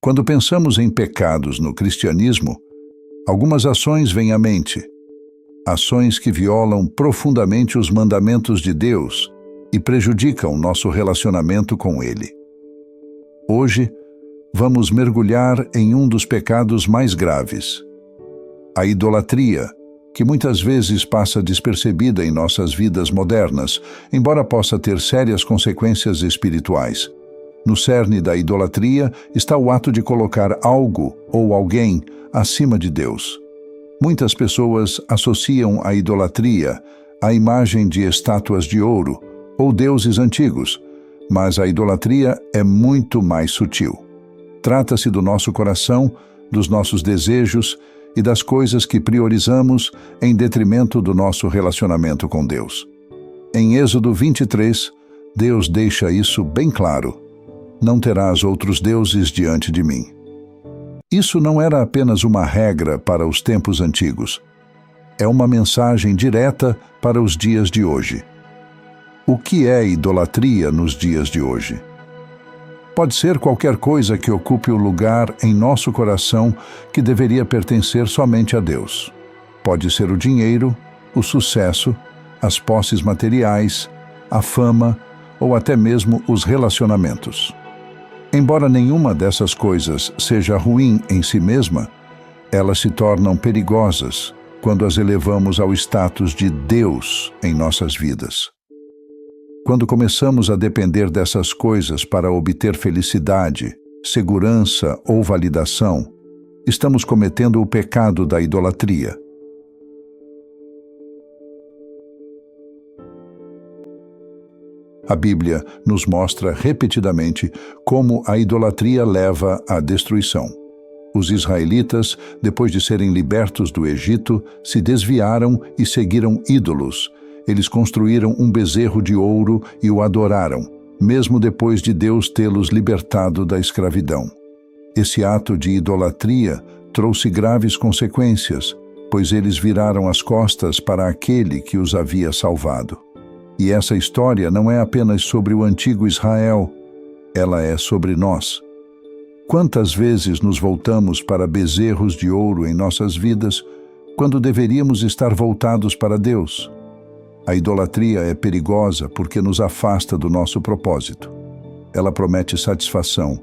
Quando pensamos em pecados no cristianismo, algumas ações vêm à mente. Ações que violam profundamente os mandamentos de Deus e prejudicam nosso relacionamento com Ele. Hoje, vamos mergulhar em um dos pecados mais graves: a idolatria, que muitas vezes passa despercebida em nossas vidas modernas, embora possa ter sérias consequências espirituais. No cerne da idolatria está o ato de colocar algo ou alguém acima de Deus. Muitas pessoas associam a idolatria à imagem de estátuas de ouro ou deuses antigos, mas a idolatria é muito mais sutil. Trata-se do nosso coração, dos nossos desejos e das coisas que priorizamos em detrimento do nosso relacionamento com Deus. Em Êxodo 23, Deus deixa isso bem claro: não terás outros deuses diante de mim. Isso não era apenas uma regra para os tempos antigos. É uma mensagem direta para os dias de hoje. O que é idolatria nos dias de hoje? Pode ser qualquer coisa que ocupe o lugar em nosso coração que deveria pertencer somente a Deus. Pode ser o dinheiro, o sucesso, as posses materiais, a fama ou até mesmo os relacionamentos. Embora nenhuma dessas coisas seja ruim em si mesma, elas se tornam perigosas quando as elevamos ao status de Deus em nossas vidas. Quando começamos a depender dessas coisas para obter felicidade, segurança ou validação, estamos cometendo o pecado da idolatria. A Bíblia nos mostra repetidamente como a idolatria leva à destruição. Os israelitas, depois de serem libertos do Egito, se desviaram e seguiram ídolos. Eles construíram um bezerro de ouro e o adoraram, mesmo depois de Deus tê-los libertado da escravidão. Esse ato de idolatria trouxe graves consequências, pois eles viraram as costas para aquele que os havia salvado. E essa história não é apenas sobre o antigo Israel, ela é sobre nós. Quantas vezes nos voltamos para bezerros de ouro em nossas vidas, quando deveríamos estar voltados para Deus? A idolatria é perigosa porque nos afasta do nosso propósito. Ela promete satisfação,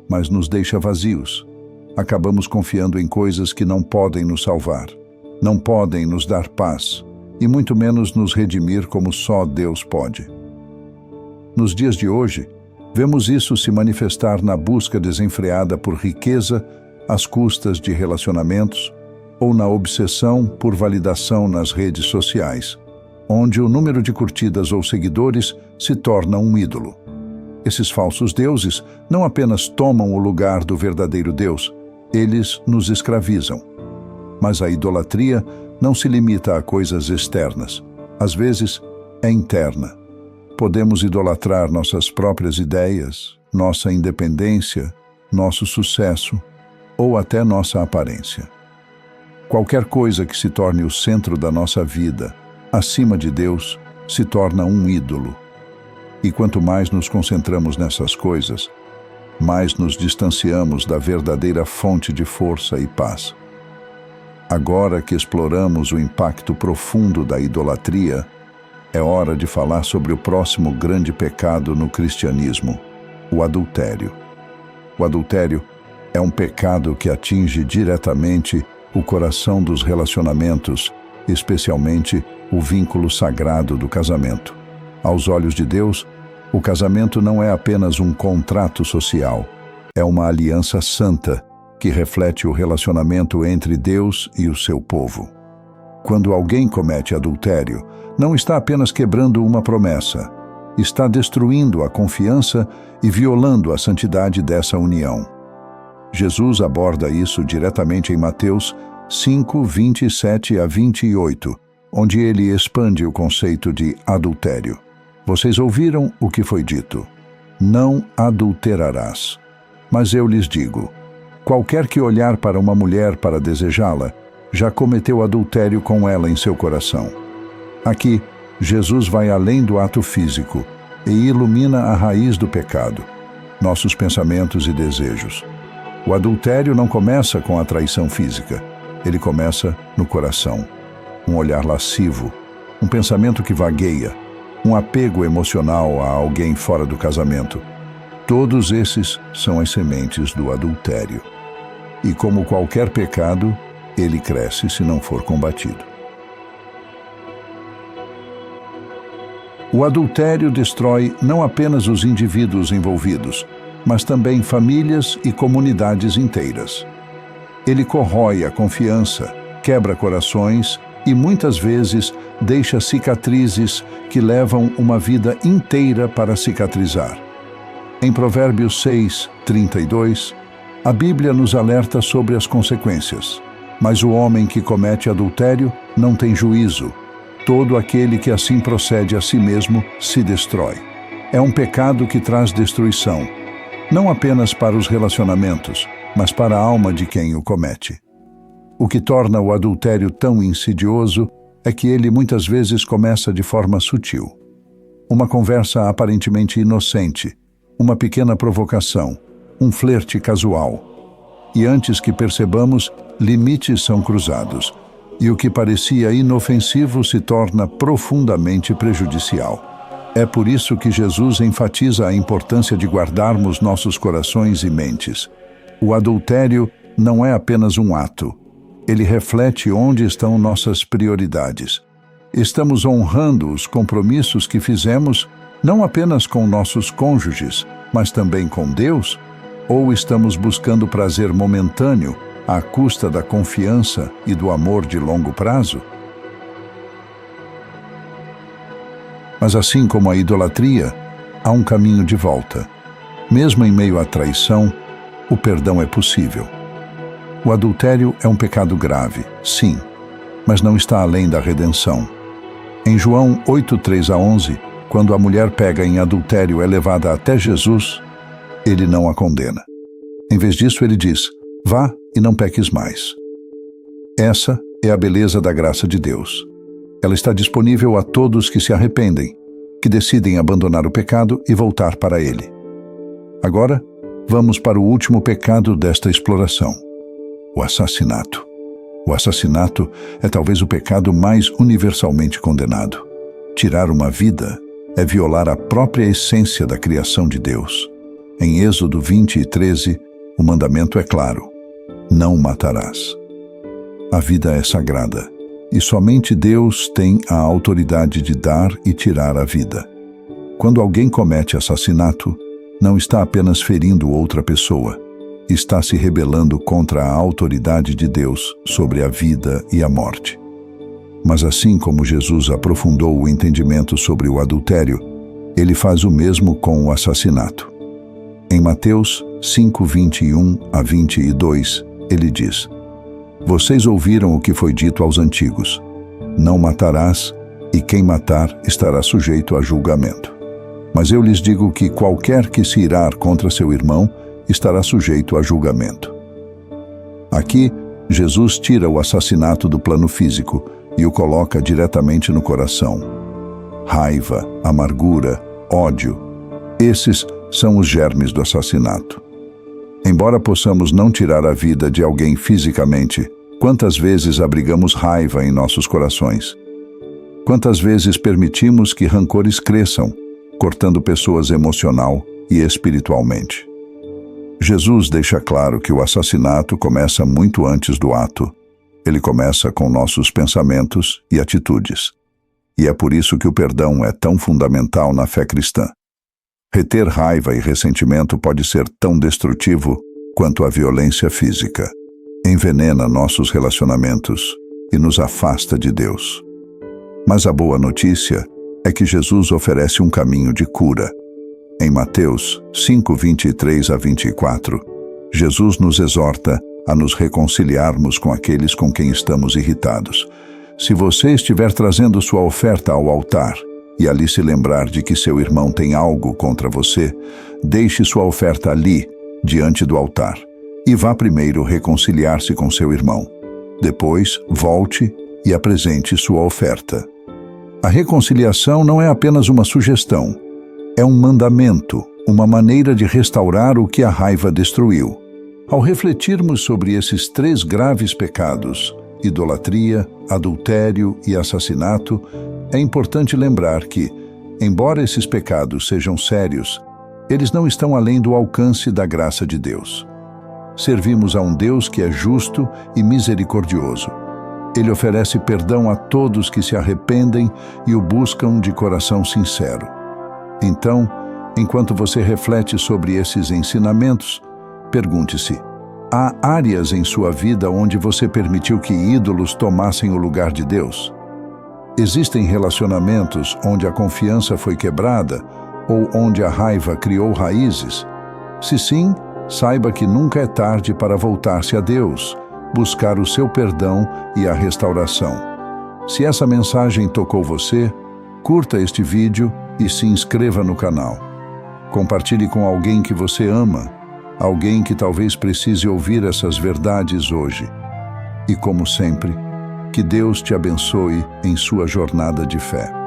mas nos deixa vazios. Acabamos confiando em coisas que não podem nos salvar, não podem nos dar paz, e muito menos nos redimir como só Deus pode. Nos dias de hoje, vemos isso se manifestar na busca desenfreada por riqueza às custas de relacionamentos ou na obsessão por validação nas redes sociais, onde o número de curtidas ou seguidores se torna um ídolo. Esses falsos deuses não apenas tomam o lugar do verdadeiro Deus, eles nos escravizam. Mas a idolatria não se limita a coisas externas. Às vezes, é interna. Podemos idolatrar nossas próprias ideias, nossa independência, nosso sucesso ou até nossa aparência. Qualquer coisa que se torne o centro da nossa vida, acima de Deus, se torna um ídolo. E quanto mais nos concentramos nessas coisas, mais nos distanciamos da verdadeira fonte de força e paz. Agora que exploramos o impacto profundo da idolatria, é hora de falar sobre o próximo grande pecado no cristianismo, o adultério. O adultério é um pecado que atinge diretamente o coração dos relacionamentos, especialmente o vínculo sagrado do casamento. Aos olhos de Deus, o casamento não é apenas um contrato social, é uma aliança santa que reflete o relacionamento entre Deus e o seu povo. Quando alguém comete adultério, não está apenas quebrando uma promessa, está destruindo a confiança e violando a santidade dessa união. Jesus aborda isso diretamente em Mateus 5, 27 a 28, onde ele expande o conceito de adultério. Vocês ouviram o que foi dito: não adulterarás. Mas eu lhes digo, qualquer que olhar para uma mulher para desejá-la, já cometeu adultério com ela em seu coração. Aqui, Jesus vai além do ato físico e ilumina a raiz do pecado, nossos pensamentos e desejos. O adultério não começa com a traição física. Ele começa no coração. Um olhar lascivo, um pensamento que vagueia, um apego emocional a alguém fora do casamento. Todos esses são as sementes do adultério. E como qualquer pecado, ele cresce se não for combatido. O adultério destrói não apenas os indivíduos envolvidos, mas também famílias e comunidades inteiras. Ele corrói a confiança, quebra corações e muitas vezes deixa cicatrizes que levam uma vida inteira para cicatrizar. Em Provérbios 6:32, a Bíblia nos alerta sobre as consequências. Mas o homem que comete adultério não tem juízo. Todo aquele que assim procede a si mesmo se destrói. É um pecado que traz destruição, não apenas para os relacionamentos, mas para a alma de quem o comete. O que torna o adultério tão insidioso é que ele muitas vezes começa de forma sutil. Uma conversa aparentemente inocente, uma pequena provocação, um flerte casual. E antes que percebamos, limites são cruzados, e o que parecia inofensivo se torna profundamente prejudicial. É por isso que Jesus enfatiza a importância de guardarmos nossos corações e mentes. O adultério não é apenas um ato. Ele reflete onde estão nossas prioridades. Estamos honrando os compromissos que fizemos, não apenas com nossos cônjuges, mas também com Deus? Ou estamos buscando prazer momentâneo, à custa da confiança e do amor de longo prazo? Mas assim como a idolatria, há um caminho de volta. Mesmo em meio à traição, o perdão é possível. O adultério é um pecado grave, sim, mas não está além da redenção. Em João 8:3-11, quando a mulher pega em adultério é levada até Jesus, ele não a condena. Em vez disso, ele diz: vá e não peques mais. Essa é a beleza da graça de Deus. Ela está disponível a todos que se arrependem, que decidem abandonar o pecado e voltar para ele. Agora, vamos para o último pecado desta exploração: o assassinato. O assassinato é talvez o pecado mais universalmente condenado. Tirar uma vida é violar a própria essência da criação de Deus. Em Êxodo 20:13, o mandamento é claro: não matarás. A vida é sagrada, e somente Deus tem a autoridade de dar e tirar a vida. Quando alguém comete assassinato, não está apenas ferindo outra pessoa, está se rebelando contra a autoridade de Deus sobre a vida e a morte. Mas assim como Jesus aprofundou o entendimento sobre o adultério, ele faz o mesmo com o assassinato. Em Mateus 5:21-22, ele diz: vocês ouviram o que foi dito aos antigos: não matarás, e quem matar estará sujeito a julgamento. Mas eu lhes digo que qualquer que se irar contra seu irmão estará sujeito a julgamento. Aqui, Jesus tira o assassinato do plano físico e o coloca diretamente no coração. Raiva, amargura, ódio, esses são os germes do assassinato. Embora possamos não tirar a vida de alguém fisicamente, quantas vezes abrigamos raiva em nossos corações? Quantas vezes permitimos que rancores cresçam, cortando pessoas emocional e espiritualmente? Jesus deixa claro que o assassinato começa muito antes do ato. Ele começa com nossos pensamentos e atitudes. E é por isso que o perdão é tão fundamental na fé cristã. Reter raiva e ressentimento pode ser tão destrutivo quanto a violência física. Envenena nossos relacionamentos e nos afasta de Deus. Mas a boa notícia é que Jesus oferece um caminho de cura. Em Mateus 5:23-24, Jesus nos exorta a nos reconciliarmos com aqueles com quem estamos irritados. Se você estiver trazendo sua oferta ao altar e ali se lembrar de que seu irmão tem algo contra você, deixe sua oferta ali, diante do altar, e vá primeiro reconciliar-se com seu irmão. Depois, volte e apresente sua oferta. A reconciliação não é apenas uma sugestão, é um mandamento, uma maneira de restaurar o que a raiva destruiu. Ao refletirmos sobre esses 3 graves pecados, idolatria, adultério e assassinato, é importante lembrar que, embora esses pecados sejam sérios, eles não estão além do alcance da graça de Deus. Servimos a um Deus que é justo e misericordioso. Ele oferece perdão a todos que se arrependem e o buscam de coração sincero. Então, enquanto você reflete sobre esses ensinamentos, pergunte-se: há áreas em sua vida onde você permitiu que ídolos tomassem o lugar de Deus? Existem relacionamentos onde a confiança foi quebrada ou onde a raiva criou raízes? Se sim, saiba que nunca é tarde para voltar-se a Deus, buscar o seu perdão e a restauração. Se essa mensagem tocou você, curta este vídeo e se inscreva no canal. Compartilhe com alguém que você ama, alguém que talvez precise ouvir essas verdades hoje. E como sempre, que Deus te abençoe em sua jornada de fé.